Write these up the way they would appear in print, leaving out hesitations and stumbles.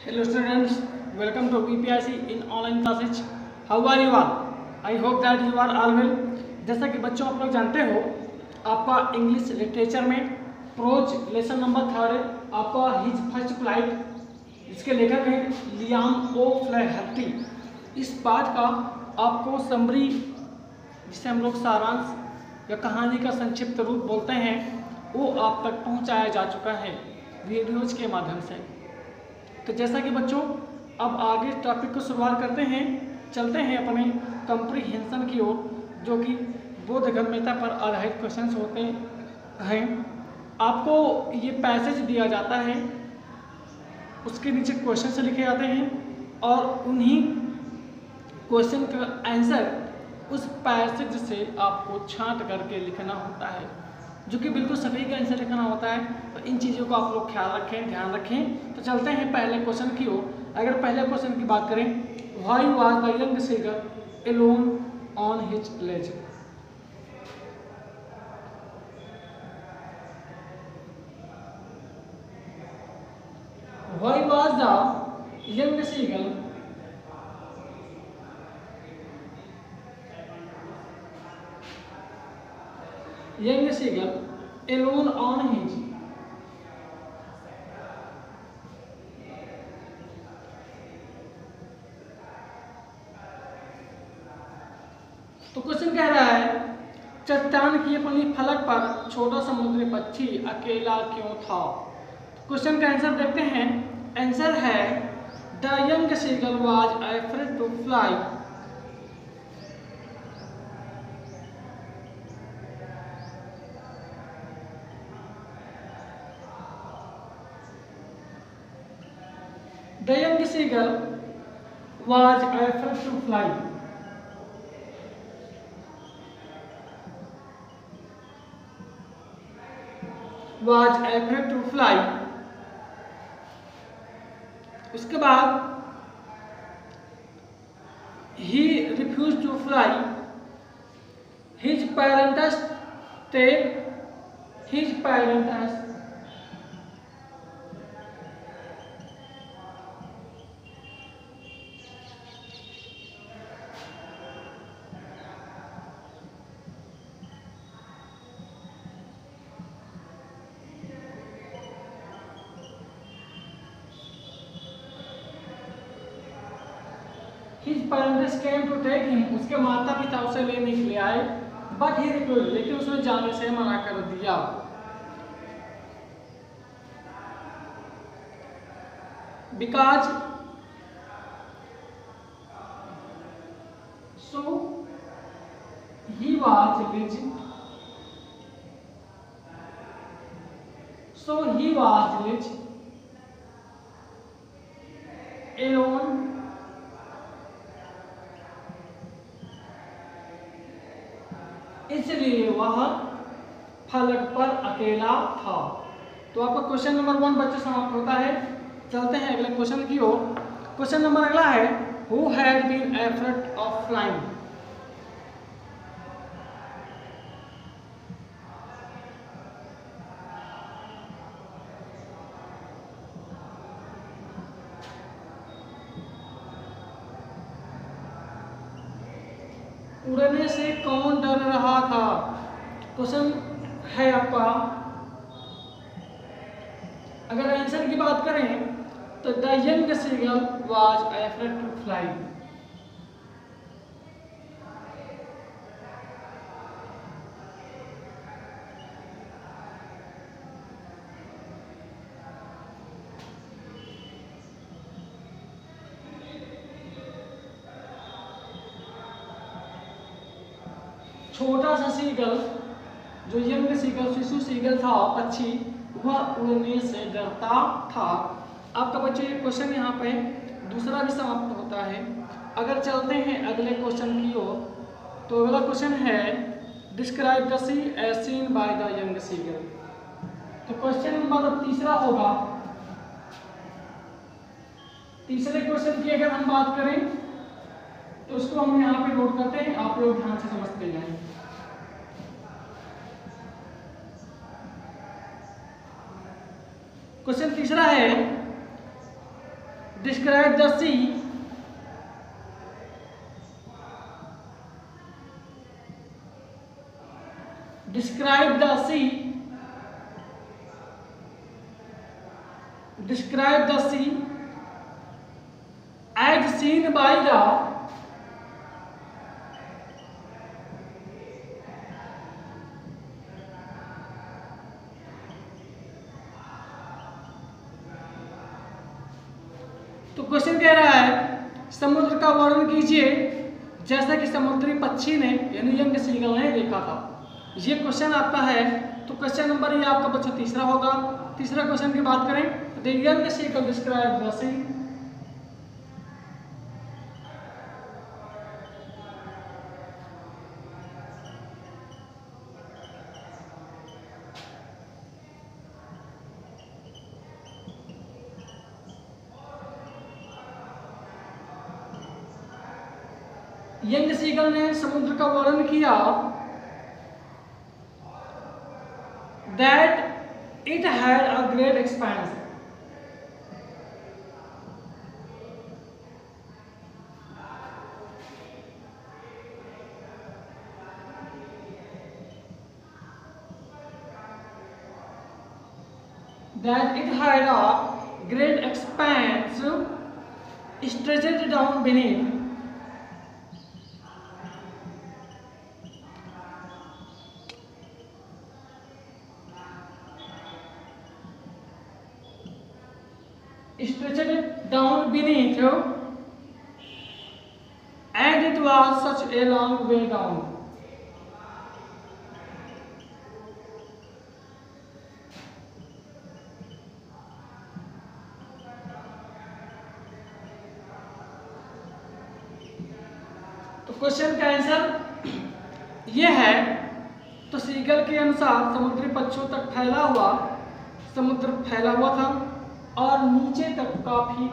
Hello students, welcome to PPIC in online classes. How are you all? I hope that you are all well. जैसा कि बच्चों आप लोग जानते हो, आपका इंग्लिश लिटरेचर में प्रोज लेसन नंबर 3 आपका हिज फर्स्ट फ्लाइट, इसके लेखक हैं लियाम ओ फ्लैहर्टी। इस पाठ का आपको समरी, जिसे हम लोग सारांश या कहानी का संक्षिप्त रूप बोलते हैं, वो आप तक पहुंचाया जा चुका है वीडियोज के माध्यम से। तो जैसा कि बच्चों अब आगे टॉपिक को शुरुआत करते हैं, चलते हैं अपने कंप्रीहेंशन की ओर, जो कि बोधगम्यता पर आधारित क्वेश्चंस होते हैं। आपको ये पैसेज दिया जाता है, उसके नीचे क्वेश्चन से लिखे जाते हैं और उन्हीं क्वेश्चन का आंसर उस पैसेज से आपको छांट करके लिखना होता है, जो कि बिल्कुल सभी का आंसर लिखना होता है। तो इन चीज़ों को आप लोग ख्याल रखें, ध्यान रखें। तो चलते हैं पहले क्वेश्चन की ओर। अगर पहले क्वेश्चन की बात करें, why was the young seagull alone on his ledge. Why was the young seagull alone on his तो क्वेश्चन कह रहा है, चट्टान की अपनी फलक पर छोटा समुद्री पक्षी अकेला क्यों था। क्वेश्चन का आंसर देखते हैं। आंसर है the young seagull was afraid to fly. The young seagull was afraid to fly. उसके बाद he refused to fly. His parents came to take him. उसके माता पिता उसे लेने के लिए आए, but he refused. लेकिन उसने जाने से मना कर दिया। Because he was rich alone इसलिए वह फलक पर अकेला था। तो आपका क्वेश्चन नंबर 1 बच्चे समाप्त होता है। चलते हैं अगले क्वेश्चन की ओर। क्वेश्चन नंबर अगला है, who had been afraid of flying. उड़ने से कौन डर रहा था। क्वेश्चन है आपका। अगर आंसर की बात करें तो the young seagull was afraid to fly. छोटा सा सीगल, जो यंग सीगल, शिशु सीगल था, पक्षी, वह उड़ने से डरता था। आपका बच्चों ये क्वेश्चन यहाँ पे दूसरा भी समाप्त होता है। अगर चलते हैं अगले क्वेश्चन की ओर, तो अगला क्वेश्चन है, describe the sea as seen by the young seagull. तो क्वेश्चन नंबर तीसरा होगा। तीसरे क्वेश्चन की अगर हम बात करें तो उसको हम यहाँ पे नोट करते हैं, आप लोग ध्यान से समझते जाएं। क्वेश्चन तीसरा है, describe the sea describe the sea describe the sea as seen by the तो क्वेश्चन कह रहा है समुद्र का वर्णन कीजिए जैसा कि समुद्री पक्षी ने यानी यंग सीगल ने देखा था। ये क्वेश्चन आपका है। तो क्वेश्चन नंबर ये आपका बच्चों तीसरा होगा। तीसरा क्वेश्चन की बात करें the young seagull describe the sea. Young seagull ने समुद्र का वर्णन किया that it had a great expanse. That it had a great expanse stretched down beneath. Stretched down beneath, and it was such a long way down. तो question का answer ये है। तो सीगल के अनुसार समुद्री पक्षियों तक समुद्र फैला हुआ था और नीचे तक काफी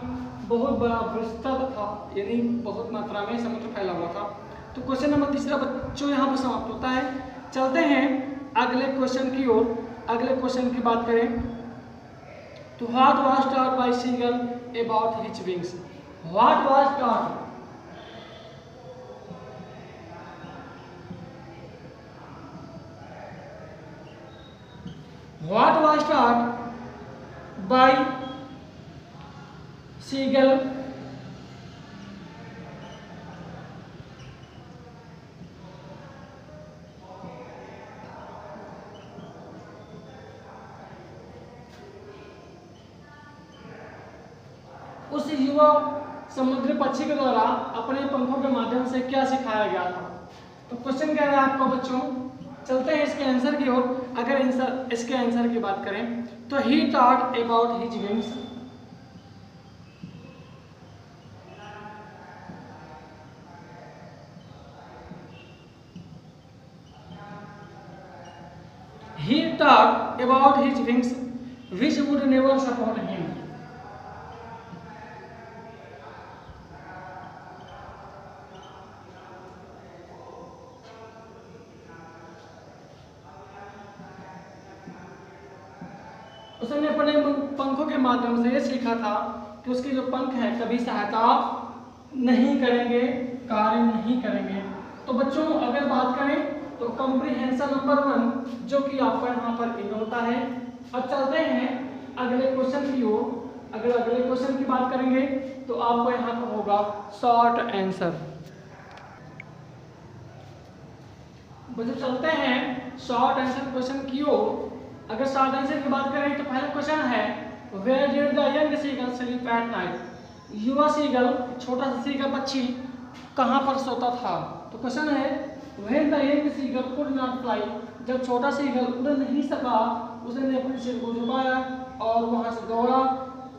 बहुत बड़ा विस्तार था, यानी बहुत मात्रा में समुद्र फैला हुआ था। तो क्वेश्चन नंबर तीसरा बच्चों यहाँ पर समाप्त होता है। चलते हैं अगले क्वेश्चन की ओर। अगले क्वेश्चन की बात करें तो what was taught by seagull about his wings. What was taught What was taught by seagull उस युवा समुद्री पक्षी के द्वारा अपने पंखों के माध्यम से क्या सिखाया गया था। तो क्वेश्चन कह रहा है आपको बच्चों, चलते हैं इसके आंसर की ओर। अगर इसके आंसर की बात करें तो he taught about his wings. He talked about his wings which would never support him. उसने अपने पंखों के माध्यम से ये सीखा था कि उसके जो पंख हैं कभी सहायता नहीं करेंगे, कार्य नहीं करेंगे। तो बच्चों अगर बात करें तो कॉम्प्रिहेंशन नंबर 1 जो कि आपका यहाँ पर इन होता है। अब चलते हैं अगले क्वेश्चन की ओर। अगर अगले क्वेश्चन की बात करेंगे तो आपको यहाँ पर होगा शॉर्ट आंसर। बच्चों चलते हैं शॉर्ट आंसर क्वेश्चन की ओर। अगर शॉर्ट आंसर की बात करें तो पहला क्वेश्चन है where did the young seagull sleep at night. युवा सीगल छोटा सा सीगल पक्षी कहाँ पर सोता था। तो क्वेश्चन है when the young seagull could not fly. जब छोटा सीगल उड़ नहीं सका उसने अपने सिर को झुकाया और वहां से दौड़ा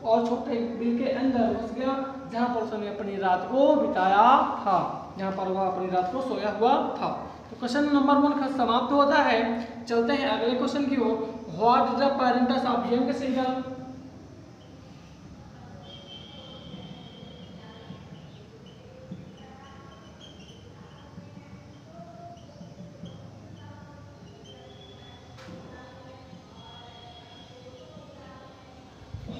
और छोटे बिल के अंदर घुस गया जहां पर उसने अपनी रात को बिताया था, जहां पर वह अपनी रात को सोया हुआ था। तो क्वेश्चन नंबर 1 समाप्त होता है। चलते हैं अगले क्वेश्चन की ओर। What is the parents of young seagull.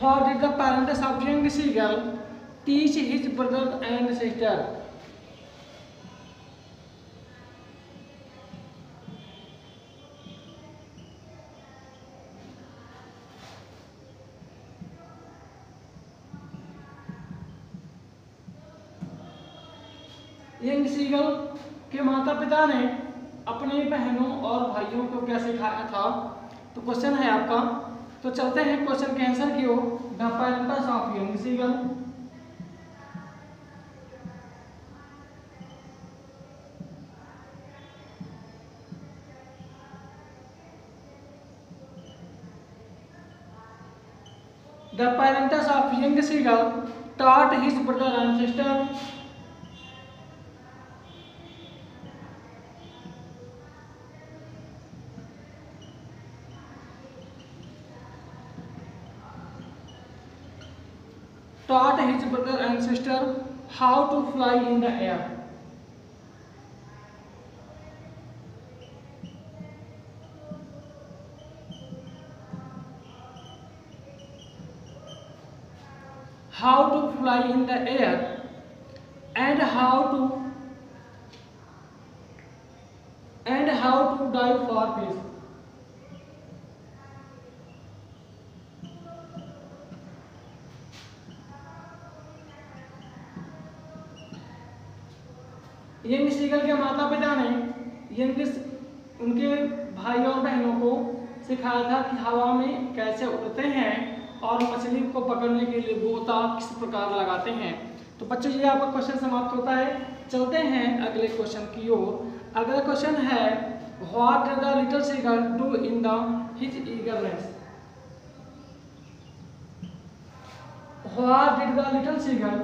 What did the parents of young seagull teach his brother and sister. Young seagull के माता पिता ने अपने बहनों और भाइयों को क्या सिखाया था? तो क्वेश्चन है आपका। तो चलते हैं क्वेश्चन के आंसर की ओर। The parents of young seagull. The parents of young seagull taught his brother and sister. Taught his brother and sister how to fly in the air. How to fly in the air and how to dive for fish. Young seagull के माता पिता ने उनके भाई और बहनों को सिखाया था कि हवा में कैसे उड़ते हैं और मछली को पकड़ने के लिए गोता किस प्रकार लगाते हैं। तो बच्चों ये आपका क्वेश्चन समाप्त होता है। चलते हैं अगले क्वेश्चन की ओर। अगला क्वेश्चन है what did the little seagull do in the his eagerness. What did the little seagull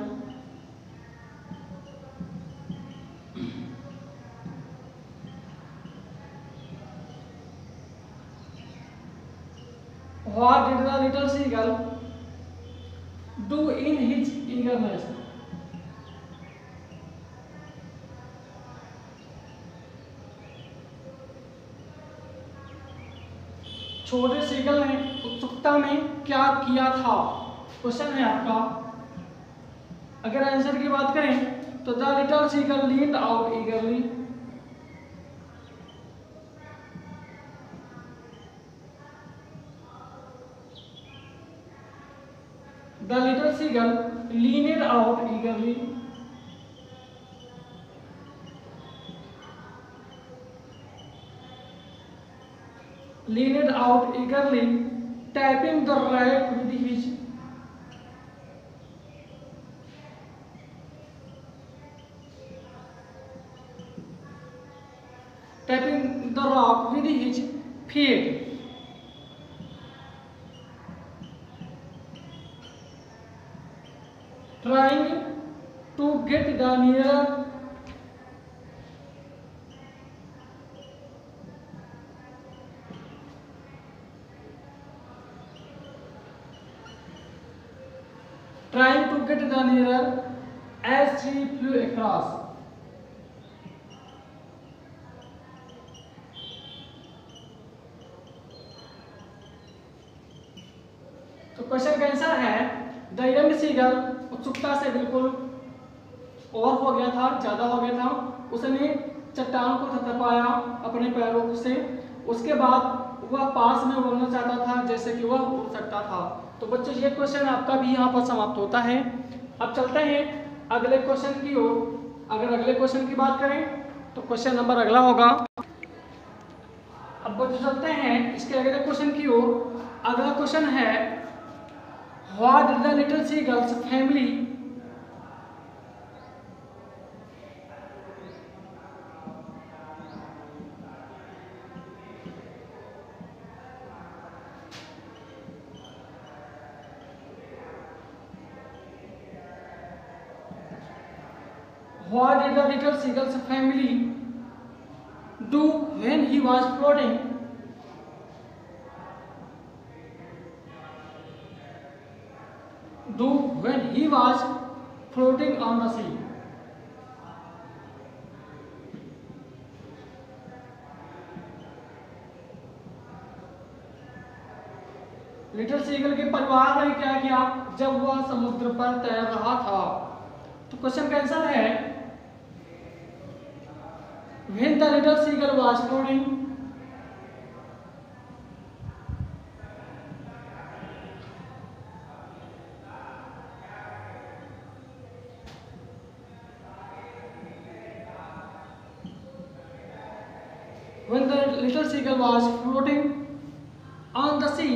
What did the little seagull do in his eagerness? छोटे सीगल ने उत्सुकता में क्या किया था? क्वेश्चन है आपका। अगर आंसर की बात करें तो the little seagull leaned out eagerly. The little seagull leaned out eagerly. Leaned out eagerly, tapping the rack with his rock with his feet. Trying to get the nearer as she flew across. तो question का answer है the young seagull उत्सुकता से बिल्कुल over हो गया था, ज्यादा हो गया था। उसने चट्टान को थपथपाया अपने पैरों से। उसके बाद वह पास में उड़ना चाहता था जैसे कि वह उड़ सकता था। तो बच्चों ये क्वेश्चन आपका भी यहाँ पर समाप्त होता है। अब चलते हैं अगले क्वेश्चन की ओर। अगर अगले क्वेश्चन की बात करें तो क्वेश्चन नंबर अगला होगा। अब बच्चों चलते हैं इसके अगले क्वेश्चन की ओर। अगला क्वेश्चन है what did the little seagulls family What did the little seagull's family do when he was floating? Floating on the sea. Little seagull के परिवार ने क्या किया जब वह समुद्र पर तैर रहा था? तो क्वेश्चन का आंसर है when the little seagull was floating, when the little seagull was floating on the sea,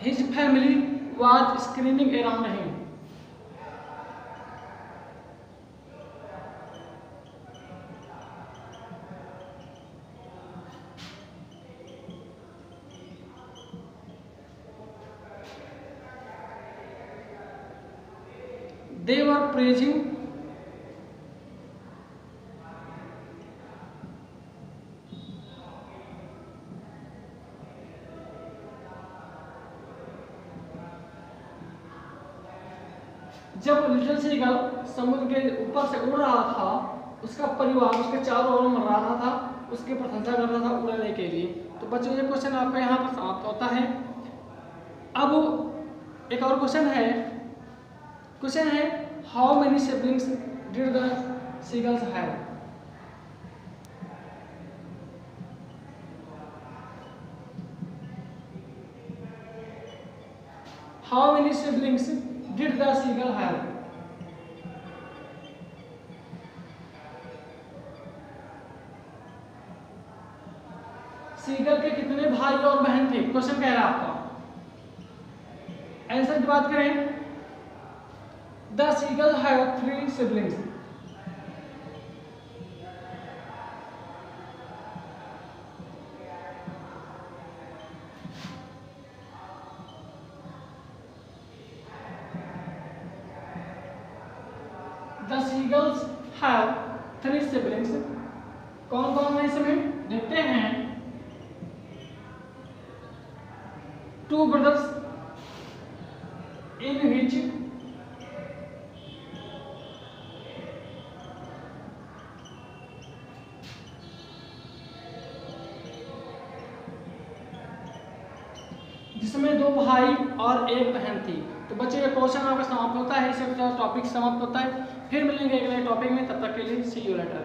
his family was screaming around him. They were praising जब लिटिल सीगल समुद्र के ऊपर से उड़ रहा था, उसका परिवार उसके चारों ओर मर रहा था, उसकी प्रशंसा कर रहा था उड़ने के लिए। तो बच्चों ये क्वेश्चन आपका यहाँ पर समाप्त होता है। अब एक और क्वेश्चन है how many siblings did the seagulls have? How many siblings did the seagull have? Seagull के कितने भाई और बहन थे? क्वेश्चन कह रहा है आपका। आंसर की बात करें, the seagull have 3 siblings. The seagulls have 3 siblings. कौन कौन है इसमें? देखते हैं। 2 brothers in which जिसमें 2 भाई और 1 बहन थी। तो बच्चों ये क्वेश्चन आपका समाप्त होता है, इससे टॉपिक समाप्त होता है। फिर मिलेंगे एक नए टॉपिक में, तब तक के लिए सी यू लेटर।